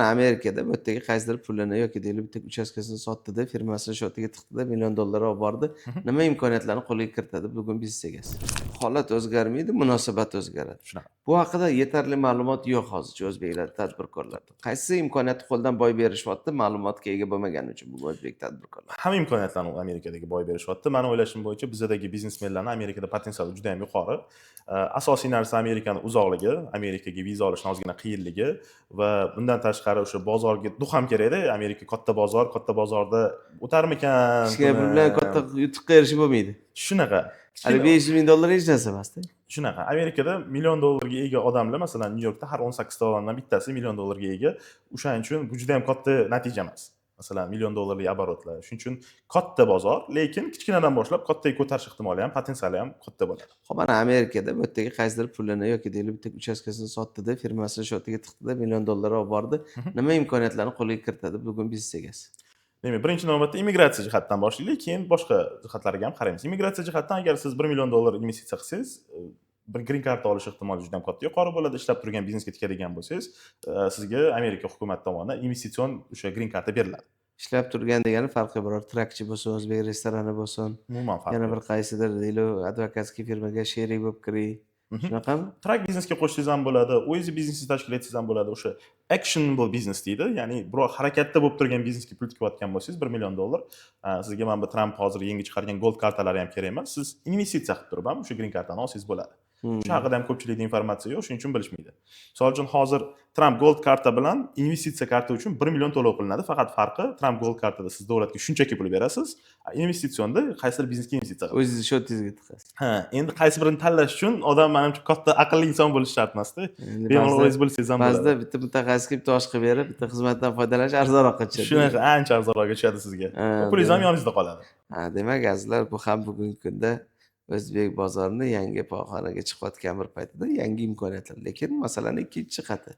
Amerikada bu yerdagi qaysidir pulini yoki deylik bitta uchastkasini sotdi-da, firmasini shu yerga tiqdi-da, $1,000,000 olib bordi. Mhm. Nima imkoniyatlarni qo'lga kiritadi bugun biznes egasi? Holat o'zgarmaydi, munosabat o'zgaradi. Shunaqa. Bu haqida yetarli ma'lumot yo'q hozircha o'zbeklar tadbirkorlarda. Qaysi imkoniyatni qo'ldan boy berishyapti ma'lumotga ega bo'lmagani uchun bugun o'zbek tadbirkorlar? Hamma imkoniyatlarni Amerikadagi boy berishyapti. Mani o'ylashim bo'yicha bizdagi biznesmenlarning Amerikada potensiali juda ham yuqori. Asosiy narsa Amerikaning uzoqligi, Amerikaga viza olishning ozgina qiyinligi va bundan tashqari o'sha bozorga duh ham kerak-da. Amerika katta bozorda o'tarmikan? Kichkina pul bilan katta yutuqqa erishib bo'lmaydi. Shunaqa. Hali $500,000 hech narsa emas-da. Shunaqa. Amerikada $1,000,000 ga ega odamlar, masalan, Nyu-Yorkda har 18 ta odamdan bittasi $1,000,000 ga ega. O'shaning uchun bu juda ham katta natija emas. Masalan, $1,000,000 оборотlar. Shuning uchun katta bozor, lekin kichkinadan boshlab kattaga ko'tarish ehtimoli ham, potensiali ham katta bo'ladi. Xo'p, mana Amerikada bu yerdagi qaysidir pulini yoki deylik bitta uchastkasini sotdi-da, firmasini shu yerga tiqdi-da, $1,000,000 olib bordi. Nima imkoniyatlarni qo'lga kiritadi bugun biznes egasi? Demak, birinchi navbatda immigratsiya jihatidan boshlaylik, keyin boshqa jihatlarga ham qaraymiz. Immigratsiya jihatdan agar siz $1,000,000 investitsiya qilsangiz, bir green card olish ehtimoli juda ham katta yuqori bo'ladi. Ishlab turgan biznesga tikadigan bo'lsangiz, sizga Amerika hukumati tomonidan investitsion o'sha green card beriladi. Ishlab turgan degani farqi biror trakchi bo'lsin, o'zbek restorani bo'lsin, Umuman farqi yana yo'q. bir qaysidir deylik advokatskiy firmaga sherik bo'lib kiring. Shunaqami? Trak biznesga qo'shsangiz ham bo'ladi, o'zingiz biznesni tashkil etsangiz ham bo'ladi. O'sha actionable business deydi. Ya'ni biror harakatda bo'lib turgan biznesga pul tikayotgan bo'lsangiz $1,000,000, sizga mana bu Trump hozir yangi chiqargan gold kartalari ham kerak emas. Siz investitsiya qilib turib ham o'sha green cardni olsangiz bo'ladi. Shu haqida ham ko'pchilikda informatsiya yo'q, shuning uchun bilishmaydi. Misol uchun hozir Trump gold karta bilan investitsiya karta uchun $1,000,000 to'lov qilinadi. Faqat farqi Trump gold kartada siz davlatga shunchaki pul berasiz, investitsionda qaysidir biznesga investitsiya qilasiz. O'zingizni shotingizga tiqasiz. Ha, endi qaysi birini tanlash uchun odam menimcha katta aqlli inson bo'lishi shart emas-da. Bemalol o'zingiz bilsangiz ham bo'ladi. Ba'zida bitta mutaxassisga bitta osh qilib berib, bitta xizmatdan foydalanish arzonroqqa tushadi. Shunaqa ancha arzonroqqa tushadi sizga. Pulingiz ham yoningizda qoladi. Demak, azizlar, bu ham bugungi kunda o'zbek bozorini yangi pog'onaga chiqayotgan bir paytida yangi imkoniyatlar, lekin masalaning ikkinchi jihati.